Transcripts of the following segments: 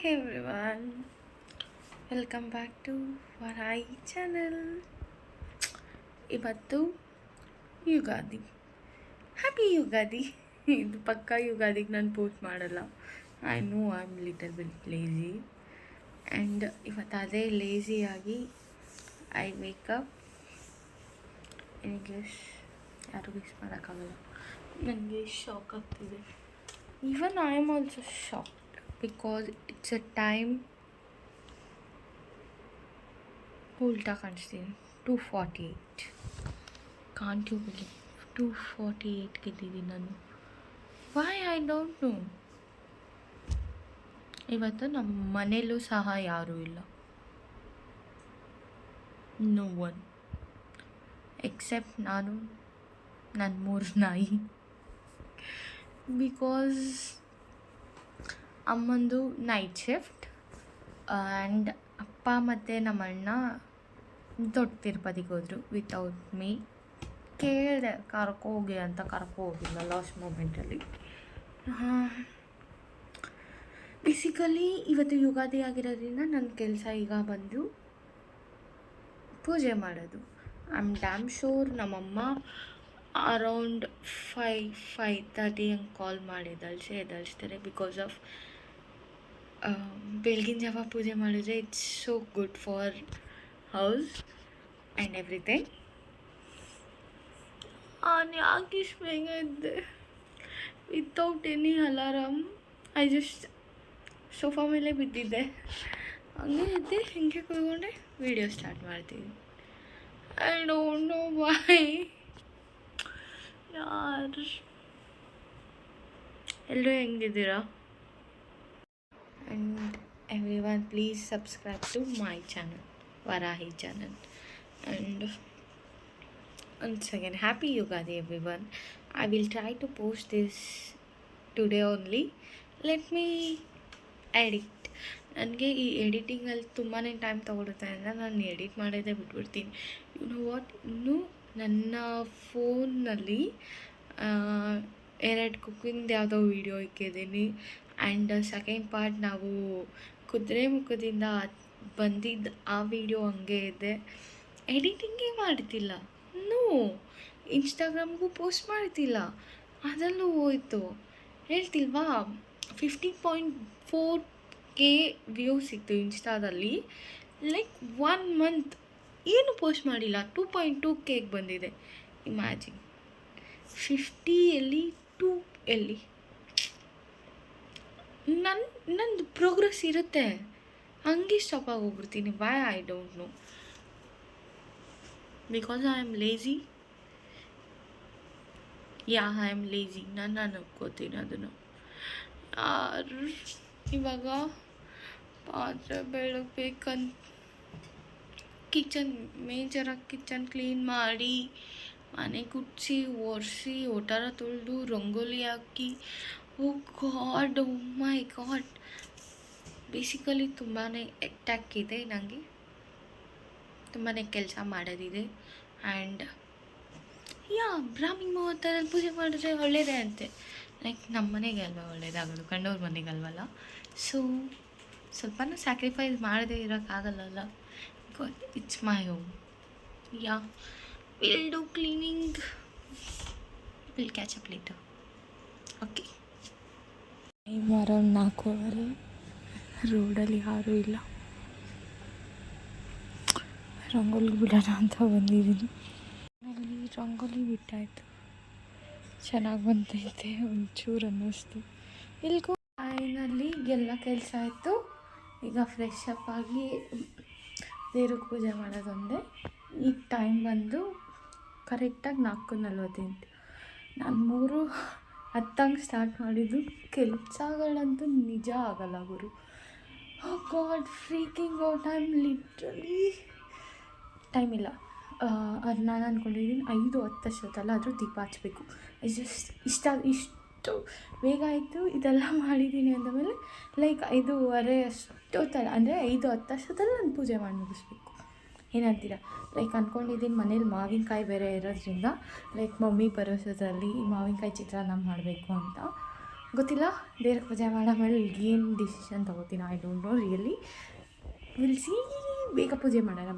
Hi everyone, welcome back to Varai channel. ಇವತ್ತು Ugadi. Happy Ugadi. ಇದು ಪಕ್ಕಾ ಯುಗಾದಿಗೆ ನಾನು ಪೋಸ್ಟ್ ಮಾಡಲ್ಲ. I know I am little bit lazy and ಇವತ್ತು ಅದೇ ಲೇಜಿಯಾಗಿ ಐ ಮೇಕಪ್ ಇಂಗ್ಲೀಷ್ ಯಾರು ಮಿಸ್ ಮಾಡೋಕ್ಕಾಗಲ್ಲ. ನನಗೆ ಶಾಕ್ ಆಗ್ತಿದೆ. Even I am also shock because it's a time ಉಲ್ಟಾ ಕಾಣಿಸ್ತೀನಿ. 248 ಕಾಂಟ್ ಯು ಬಿಲೀವ್ 248 ಗೆದ್ದಿದ್ದೀನಿ ನಾನು. Y I don't no. ಇವತ್ತು ನಮ್ಮ ಮನೇಲೂ ಸಹ ಯಾರೂ ಇಲ್ಲ. ನೋ ಒನ್ ಎಕ್ಸೆಪ್ಟ್ ನಾನು, ನನ್ನ 3 ನಾಯಿ. ಬಿಕಾಸ್ ಅಮ್ಮಂದು ನೈಟ್ ಶಿಫ್ಟ್ ಆ್ಯಂಡ್ ಅಪ್ಪ ಮತ್ತು ನಮ್ಮ ಅಣ್ಣ ದೊಡ್ಡ ತಿರುಪತಿಗೆ ಹೋದರು ವಿತೌಟ್ ಮೀ. ಕೇಳಿದೆ ಕರ್ಕೋಗಿ ಅಂತ, ಹೋಗಿಲ್ಲ ಲಾಸ್ಟ್ ಮೂಮೆಂಟಲ್ಲಿ. ಬೇಸಿಕಲಿ ಇವತ್ತು ಯುಗಾದಿ ಆಗಿರೋದ್ರಿಂದ ನನ್ನ ಕೆಲಸ ಈಗ ಬಂದು ಪೂಜೆ ಮಾಡೋದು. ಐ ಆಮ್ ಡ್ಯಾಮ್ ಶೋರ್ ನಮ್ಮಮ್ಮ ಅರೌಂಡ್ 5:30 ಹಂಗೆ ಕಾಲ್ ಮಾಡಿ ಎದಳಿಸ್ತಾರೆ. ಬಿಕಾಸ್ ಆಫ್ ಬೆಳಗಿನ ಜಾವ ಪೂಜೆ ಮಾಡಿದ್ರೆ it's so good for house and everything. ನಾನು ಯಾಕೆ ಇಷ್ಟು ಬೇಗ ಇದ್ದೆ without any alarm. I just sofa ಮೇಲೆ ಬಿದ್ದಿದ್ದೆ, ಹಂಗೆ ಇದ್ದೆ, ಹಿಂಗೆ ಕೂತ್ಕೊಂಡೆ ವಿಡಿಯೋ ಸ್ಟಾರ್ಟ್ ಮಾಡ್ತೀನಿ. ಐ ಡೋಂಟ್ ನೋ ವೈ ಯಾರು. ಎಲ್ಲರೂ ಹೆಂಗಿದ್ದೀರಾ? And everyone please subscribe to my channel, Varahi channel. And once again, happy Yugadi everyone. I will try to post this today only. Let me edit. ನನಗೆ ಈ ಎಡಿಟಿಂಗಲ್ಲಿ ತುಂಬಾ time ತೊಗೊಳುತ್ತೆ ಅಂದರೆ ನಾನು edit ಮಾಡೋದೇ ಬಿಟ್ಬಿಡ್ತೀನಿ. You know what, ಇನ್ನೂ ನನ್ನ ಫೋನ್ನಲ್ಲಿ 2 ಕುಕ್ಕಿಂಗ್ದು ಯಾವುದೋ ವೀಡಿಯೋ ಇಕ್ಕಿದ್ದೀನಿ. ಆ್ಯಂಡ್ ಸೆಕೆಂಡ್ ಪಾರ್ಟ್ ನಾವು ಕುದುರೆ ಮುಖದಿಂದ ಬಂದಿದ್ದು ಆ ವಿಡಿಯೋ ಹಂಗೆ ಇದೆ. ಎಡಿಟಿಂಗೇ ಮಾಡ್ತಿಲ್ಲ. ಇನ್ಸ್ಟಾಗ್ರಾಮ್ಗೂ ಪೋಸ್ಟ್ ಮಾಡ್ತಿಲ್ಲ, ಅದರಲ್ಲೂ ಹೋಯ್ತು. ಹೇಳ್ತಿಲ್ವಾ 50.4K ವ್ಯೂಸ್ ಸಿಕ್ತು ಇನ್ಸ್ಟಾದಲ್ಲಿ. ಲೈಕ್ 1 ಮಂತ್ ಏನು ಪೋಸ್ಟ್ ಮಾಡಿಲ್ಲ, 2.2K ಬಂದಿದೆ. ಇಮ್ಯಾಜಿನ್. 50 ಎಲ್ಲಿ 2 ಎಲ್ಲಿ? ನಂದು ಪ್ರೋಗ್ರೆಸ್ ಇರುತ್ತೆ, ಹಂಗೆ ಸ್ಟಾಪ್ ಆಗೋಗ್ಬಿಡ್ತೀನಿ. Why I don't know. Because I am lazy. I am lazy. ನಾನು ಅನ್ಕೋತೀನಿ ಅದನ್ನು. ಯಾರು ಇವಾಗ ಪಾತ್ರೆ ಬೆಳಗ್ಬೇಕಂತ ಮೇಜರಾಗಿ ಕಿಚನ್ ಕ್ಲೀನ್ ಮಾಡಿ, ಮನೆ ಗುಡಿಸಿ ಒರೆಸಿ, ಒಟಾರ ತೊಳೆದು, ರಂಗೋಲಿ ಹಾಕಿ, ಓ ಮೈ ಗಾಡ್. ಬೇಸಿಕಲಿ ತುಂಬಾ ಎಟ್ಟಾಗಿದೆ ನನಗೆ, ತುಂಬಾ ಕೆಲಸ ಮಾಡೋದಿದೆ. ಆ್ಯಂಡ್ ಬ್ರಾಹ್ಮಿ ಮುಹೂರ್ತದಲ್ಲಿ ಪೂಜೆ ಮಾಡಿದ್ರೆ ಒಳ್ಳೆಯದೇ ಅಂತೆ. ಲೈಕ್ ನಮ್ಮ ಮನೆಗೆ ಅಲ್ವಾ ಒಳ್ಳೇದಾಗೋದು, ಕಂಡವ್ರ ಮನೆಗಲ್ವಲ್ಲ. ಸೊ ಸ್ವಲ್ಪನೂ ಸ್ಯಾಕ್ರಿಫೈಸ್ ಮಾಡದೇ ಇರೋಕ್ಕಾಗಲ್ಲಲ್ಲ. Because it's my home. Will do cleaning, will catch up later. Okay. Around 4 ರೋಡಲ್ಲಿ ಯಾರೂ ಇಲ್ಲ. ರಂಗೋಲಿ ಬಿಡೋಣ ಅಂತ ಬಂದಿದ್ದೀನಿ. ಅಲ್ಲಿ ರಂಗೋಲಿ ಬಿಟ್ಟಾಯಿತು, ಚೆನ್ನಾಗಿ ಬಂತೈತೆ ಒಂಚೂರು ಅನ್ನಿಸ್ತು. ಇಲ್ಗೂ ಫೈನಲ್ಲಿ ಎಲ್ಲ ಕೆಲಸ ಆಯಿತು. ಈಗ ಫ್ರೆಶ್ ಅಪ್ ಆಗಿ ದೇವ್ರಿಗೆ ಪೂಜೆ ಮಾಡೋದೊಂದೇ. ಈಗ ಟೈಮ್ ಬಂದು ಕರೆಕ್ಟಾಗಿ 4:48. ನಾನು 3:10 ಸ್ಟಾರ್ಟ್ ಮಾಡಿದ್ದು. ಕೆಲಸಗಳಂತೂ ನಿಜ ಆಗಲ್ಲ ಗುರು. Oh god, freaking out. I am literally time ಇಲ್ಲ. ಅದು ನಾನು ಅಂದ್ಕೊಂಡಿದ್ದೀನಿ 5:10 ಅಷ್ಟೊತ್ತಲ್ಲ ಆದರೂ ದೀಪ ಹಚ್ಚಬೇಕು. ಇಷ್ಟು ಬೇಗ ಆಯಿತು. ಇದೆಲ್ಲ ಮಾಡಿದ್ದೀನಿ ಅಂದಮೇಲೆ ಲೈಕ್ 5:15 ಅಷ್ಟೊತ್ತಲ್ಲ, ಅಂದರೆ 5:10 ಅಷ್ಟೊತ್ತಲ್ಲ ನಾನು ಪೂಜೆ ಮಾಡಿ ಮುಗಿಸ್ಬೇಕು. ಏನಂತೀರ? ಲೈಕ್ ಅಂದ್ಕೊಂಡಿದ್ದೀನಿ ಮನೇಲಿ ಮಾವಿನಕಾಯಿ ಬೇರೆ ಇರೋದ್ರಿಂದ ಲೈಕ್ ಮಮ್ಮಿ ಬರೋಸೋದ್ರಲ್ಲಿ ಮಾವಿನಕಾಯಿ ಚಿತ್ರಾನ್ನ ಮಾಡಬೇಕು ಅಂತ. ಗೊತ್ತಿಲ್ಲ. ದೇವ್ರಿಗೆ ಪೂಜೆ ಮಾಡಾದ್ಮೇಲೆ ಏನು ಡಿಸಿಷನ್ ತೊಗೋತೀನಿ, I don't know really. Will see. ಬೇಗ ಪೂಜೆ ಮಾಡೋಣ.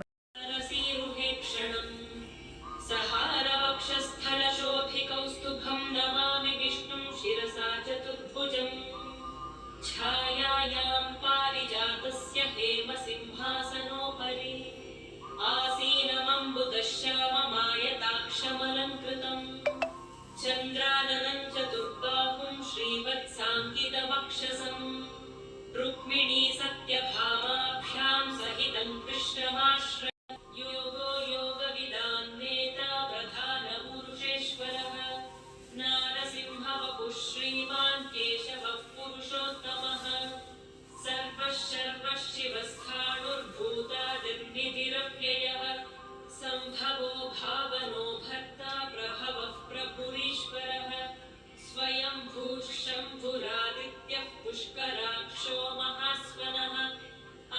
सहारवक्षस्थलशोभिकौस्तुभं नमामि विष्णुं शिरसा चतुर्भुजं छायायां पारिजातस्य हेमसिंहासनोपरि आसीनमम्बुदश्याममायताक्षमलङ्कृतम् चन्द्राननं चतुर्बाहुं श्रीवत्साङ्कितवक्षसं रुक्मिणी सत्यभामाभ्यां सहितं कृष्णमाश्रय योगो योगविदान्नेता प्रधानपुरुषेश्वरः नारसिंहवपुः श्रीमान् केशवः पुरुषोत्तमः सर्वः शर्वशिवस्थाणुर्भूतादिर्निधिरव्ययः सम्भवो भावनो भर्ता प्रभवः प्रभुरीश्वरः स्वयंभूः शम्भुरादित्यः पुष्कराक्षो महास्वनः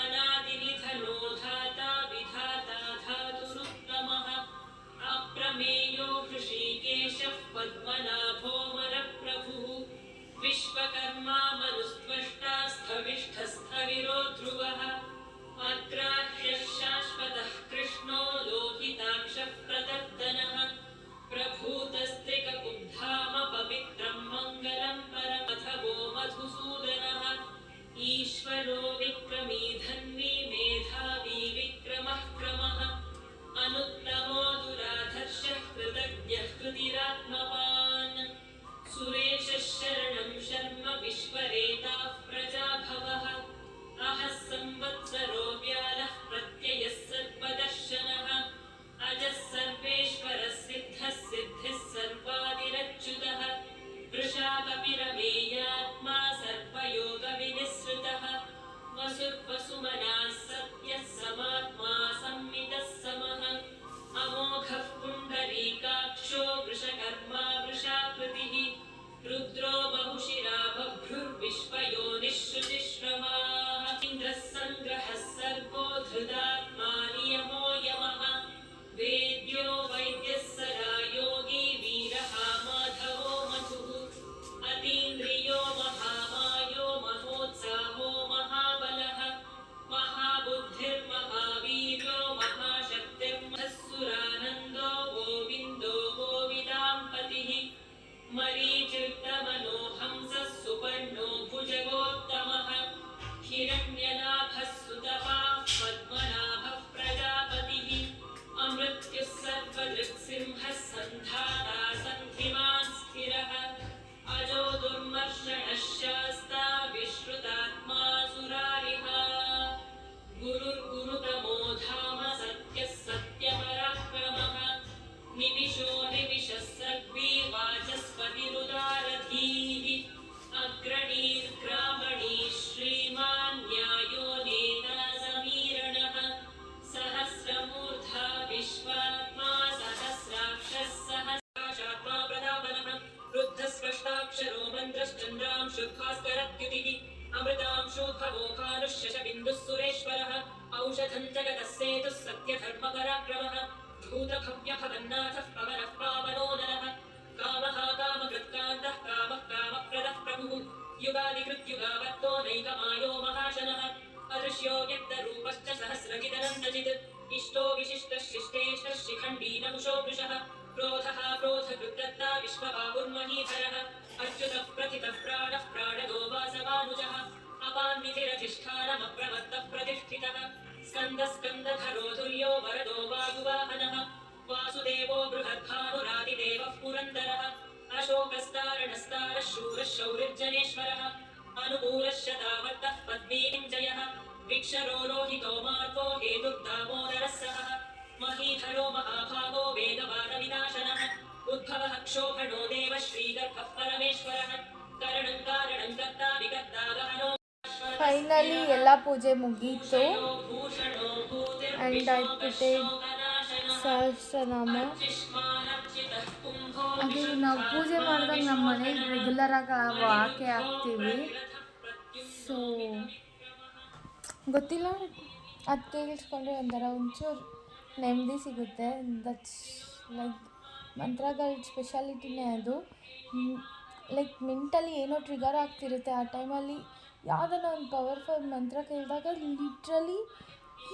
अनादिनिधनो धाता विधाता धातुरुत्तमः अप्रमेयो हृषीकेशः पद्मनाभोऽमरप्रभुः विश्वकर्मा मनुस्त्वष्टा स्थविष्ठस्थविरो ध्रुवः अग्राह्यः शाश्वतः कृष्णो लोहिताक्षः प्रदर्दनः प्रभूतस्त्रिककुब्धाम पवित्रं मङ्गलं परमथवो मधुसूदनः ईश्वरो विक्रमी धन्वी मेधावी विक्रमः क्रमः अनुत्तमो दुराधर्षः कृतज्ञः कृतिरात्मवान् सुरेशः शरणं शर्म विश्वरेताः प्रजाभवः अहः संवत्सरो व्यालः प्रत्ययः सर्वदर्शनः अजः सर्वेश्वरः सिद्धः सिद्धिः सर्वादिरच्युतः वृषाकपिरमेयात्मा सर्वयोगविनिःसृतः वसुर्वसुमनाः सत्यः समात्मा संमितः समः अमोघः पुण्डरीकाक्षो वृषकर्मा वृषाकृतिः रुद्रो बहुशिरा बभ्रुर्विश्वयोनिः श्रुतिश्रवाः इन्द्रः सङ्ग्रहः सर्गो धृतात्मा नियमो यमः वेद्यो वैद्यः सदा योगी वीरः माधवो मधुः अतीन्द्रियो महामायो महोत्साहो महाबलः महाबुद्धिर्महावीर्यो महाशक्तिर्महस्सुरानन्दो गोविन्दो गोविदाम्पतिः मरीचिर्तमनो हंसः सुपर्णो भुजगोत्तमः हिरण्यनाभः सुतपाः पद्मनाभः प्रजापतिः अमृत्युः सर्वदृक्सिंहः सन्धाता सन्धिमान् स्थिरः अजो दुर्मर्षणः शास्ता विश्रुतात्मा सुरारिः गुरुर्गुरुतमो धाम सत्यः सत्यपराक्रमः निमिषो निमिषः सर्वी वाचस्पतिरुदारधीः अग्रणीर्ग्रामणी श्रीमान् न्यायो नेता समीरणः सहस्रमूर्धा विश्वात्मा सहस्राक्षः सहस्राशात्मा प्रदापनः रुद्धस्पष्टाक्षरो मन्त्रश्चन्द्रां शुद्भास्करद्युतिः अमृतांशोद्भवोखानुष्यशबिन्दुः सुरेश्वरः औषधं जगतः सेतुः सत्यधर्मपराक्रमः भूतभव्यभवन्नाथः पवनः पावनो नरः कामः कामकृत्कान्तः कामः कामप्रदः प्रभुः युगादिकृत्युगावत्तो नैकमायो महाशनः अदृश्यो व्यक्तरूपश्च सहस्रजिदनन्तजित् इष्टो विशिष्टः शिष्टेष्टः शिखण्डी नहुषो वृषः क्रोधः क्रोधकृत्कर्ता विश्वबाहुर्महीधरः अच्युतः प्रथितः प्राणः प्राणदो वासवानुजः अपान्निधिरधिष्ठानमप्रमत्तः प्रतिष्ठितः स्कन्दः स्कन्दधरो तुल्यो वरदो वायुवाहनः वासुदेवो बृहद्भानुरादिदेवः पुरन्दरः अशोकस्तारणस्तारः शूरः शौरिर्जनेश्वरः अनुकूलः शतावत्तः पद्मीनिञ्जयः विक्षरो लोहितो मार्गो हेतुर्दामोदरः सहः महीधरो महाभागो वेदवादविनाशनः उद्भवः क्षोभणो देवः श्रीगर्भः परमेश्वरः करणं कारणं कर्ता विकर्ता गहनो ಫೈನಲಿ ಎಲ್ಲ ಪೂಜೆ ಮುಗೀತು ಆ್ಯಂಡ್ ಐ ಪುಟೆಡ್ ಸಹಸ್ರನಾಮ. ಅದು ನಾವು ಪೂಜೆ ಮಾಡಿದಾಗ ನಮ್ಮ ಮನೇಲಿ ರೆಗ್ಯುಲರಾಗಿ ಹಾಕೇ ಹಾಕ್ತೀವಿ. ಸೊ ಗೊತ್ತಿಲ್ಲ, ಅದು ಕೇಳಿಸ್ಕೊಂಡ್ರೆ ಒಂಥರ ಒಂಚೂರು ನೆಮ್ಮದಿ ಸಿಗುತ್ತೆ. ದಟ್ಸ್ ಲೈಕ್ ಮಂತ್ರಗಳ ಸ್ಪೆಷಾಲಿಟಿನೇ ಅದು. ಲೈಕ್ ಮೆಂಟಲಿ ಏನೋ ಟ್ರಿಗರ್ ಆಗ್ತಿರುತ್ತೆ ಆ ಟೈಮಲ್ಲಿ ಯಾವುದನ್ನ ಒಂದು ಪವರ್ಫುಲ್ ಮಂತ್ರ ಕೇಳಿದಾಗ ಲಿಟ್ರಲಿ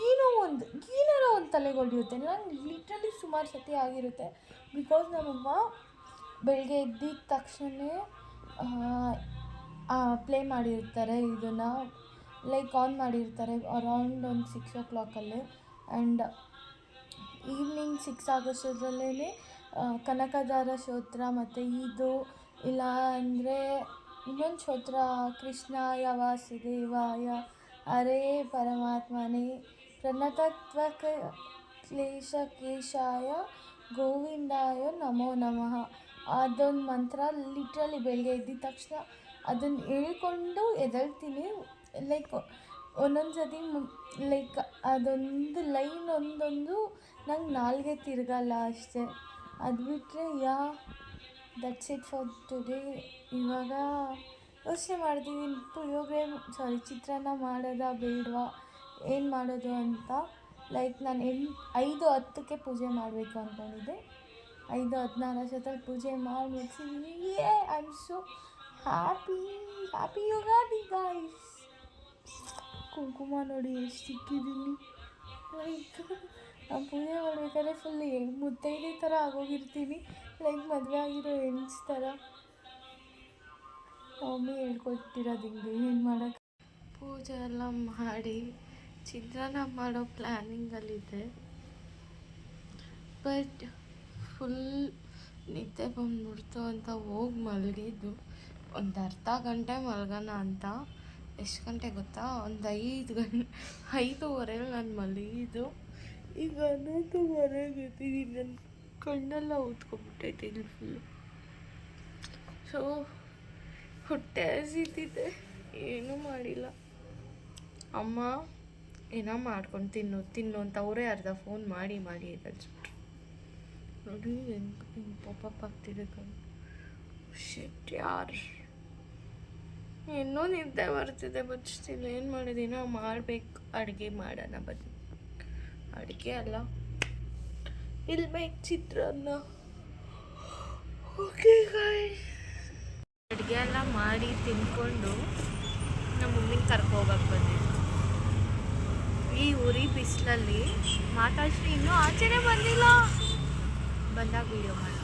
ಏನಾರೋ ಒಂದು ತಲೆಗೆ ಹೊಡೆಯುತ್ತೆ. ನಂಗೆ ಲಿಟ್ರಲಿ ಸುಮಾರು ಸತಿ ಆಗಿರುತ್ತೆ. ಬಿಕಾಸ್ ನಮ್ಮಮ್ಮ ಬೆಳಗ್ಗೆ ಎದ್ದಿದ ತಕ್ಷಣ ಪ್ಲೇ ಮಾಡಿರ್ತಾರೆ ಇದನ್ನು, ಲೈಕ್ ಆನ್ ಮಾಡಿರ್ತಾರೆ ಅರೌಂಡ್ ಒಂದು 6 o'clock ಆ್ಯಂಡ್ ಈವ್ನಿಂಗ್ 6 ಆಗೋಷ್ಟರಲ್ಲೇ ಕನಕದಾರ ಸ್ತೋತ್ರ ಮತ್ತು ಇದು ಇಲ್ಲ ಅಂದರೆ ಇನ್ನೊಂದು ಸ್ತೋತ್ರ, ಕೃಷ್ಣಾಯ ವಾಸುದೇವಾಯ ಹರೇ ಪರಮಾತ್ಮನೇ ಪ್ರಣತತ್ವ ಕ್ಲೇಶಕೇಶಾಯ ಗೋವಿಂದಾಯ ನಮೋ ನಮಃ. ಅದೊಂದು ಮಂತ್ರ ಲಿಟ್ರಲಿ ಬೆಳಗ್ಗೆ ಎದ್ದಿದ ತಕ್ಷಣ ಅದನ್ನು ಹೇಳ್ಕೊಂಡು ಎದ್ದೇಳ್ತೀನಿ. ಲೈಕ್ ಒಂದೊಂದು ಸತಿ ಲೈಕ್ ಅದೊಂದು ಲೈನ್ ಒಂದೊಂದು ನಂಗೆ ನಾಲ್ಗೆ ತಿರುಗಲ್ಲ ಅಷ್ಟೇ. ಅದು ಬಿಟ್ಟರೆ ದಟ್ಸ್ ಇಟ್ ಫಾರ್ ಟುಡೇ. ಇವಾಗ ಯೋಚನೆ ಮಾಡ್ತೀವಿ ಚಿತ್ರಾನ್ನ ಮಾಡೋದಾ ಬೇಡವಾ, ಏನು ಮಾಡೋದು ಅಂತ. ಲೈಕ್ ನಾನು 5:10ಕ್ಕೆ ಪೂಜೆ ಮಾಡಬೇಕು ಅಂದ್ಕೊಂಡಿದ್ದೆ. 5:16 ಅಷ್ಟೊತ್ತಲ್ಲಿ ಪೂಜೆ ಮಾಡಿ ಮುಗಿಸಿದ್ದೀನಿ. I am so happy Ugadi guys. ಕುಂಕುಮ ನೋಡಿ ಎಷ್ಟು ಸಿಕ್ಕಿದ್ದೀನಿ. ಲೈಕ್ ನಾನು ಪೂಜೆ ಮಾಡ್ಬೇಕಾದ್ರೆ ಫುಲ್ ಮುತ್ತೈದೆ ಥರ ಆಗೋಗಿರ್ತೀನಿ. ಲೈಕ್ ಮದುವೆ ಆಗಿರೋ ಹೆಣ್ಸ್ ಥರ. ಮಮ್ಮಿ ಹೇಳ್ಕೊಟ್ಟಿರೋದು ಹಿಂಗೆ ಏನು ಮಾಡೋಕ್ಕೆ. ಪೂಜೆ ಎಲ್ಲ ಮಾಡಿ ಚಿತ್ರಾನ್ನ ಮಾಡೋ ಪ್ಲ್ಯಾನಿಂಗಲ್ಲಿದ್ದೆ. ಬಟ್ ಫುಲ್ ನಿದ್ದೆ ಬಂದ್ಬಿಡ್ತು ಅಂತ ಹೋಗಿ ಮಲಗಿದ್ದು. ಒಂದು ಅರ್ಧ ಗಂಟೆ ಮಲಗೋಣ ಅಂತ. ಎಷ್ಟು ಗಂಟೆ ಗೊತ್ತಾ? ಒಂದು 5:30 ನಾನು ಮಲಗಿದ್ದು. ಈಗ 11:30 ಎದ್ದಿದ್ದೀನಿ. ನನ್ನ ಕಣ್ಣೆಲ್ಲ ಊದ್ಕೊಂಡ್ಬಿಟ್ಟೈತೆ ಇಲ್ಲಿ ಫುಲ್ಲು. ಸೊ ಹೊಟ್ಟೆ ಹಸಿತಿದೆ, ಏನೂ ಮಾಡಿಲ್ಲ. ಅಮ್ಮ ಏನೋ ಮಾಡ್ಕೊಂಡು ತಿನ್ನು ಅಂತ ಅವರೇ ಅರ್ಧ ಫೋನ್ ಮಾಡಿ ಎದಳ್ಸ್ಬಿಟ್ರು. ನೋಡಿ ಹೆಂಗೆ ಪಾಪಪ್ ಆಗ್ತಿದೆ ಕಣ್ಣು. ಶಿಟ್ ಯಾರ್, ಇನ್ನೂ ನಿದ್ದೆ ಬರ್ತಿದೆ. ಬಚ್ಚಿಲ್ಲ, ಏನು ಮಾಡಿದ್ದೀನೋ ಮಾಡಬೇಕು. ಅಡುಗೆ ಮಾಡೋಣ ಬನ್ನಿ. ಅಡುಗೆ ಅಲ್ಲ, ಇಲ್ಲಿ ಬೇಕು ಚಿತ್ರಾನ್ನ. ಓಕೆ ಗಾಯ್ಸ್, ಅಡುಗೆ ಎಲ್ಲ ಮಾಡಿ ತಿನ್ಕೊಂಡು ನಮ್ಮ ಮಮ್ಮಿನ ಕರ್ಕೋಗಕ್ಕೆ ಬಂದಿದ್ದೆ. ಈ ಉರಿ ಬಿಸಿಲಲ್ಲಿ ಮಾತಾಡ್ಸಿ ಇನ್ನೂ ಆಚೆನೇ ಬಂದಿಲ್ಲ. ಬಂದಾಗ ವೀಡಿಯೋ ಮಾಡಿ.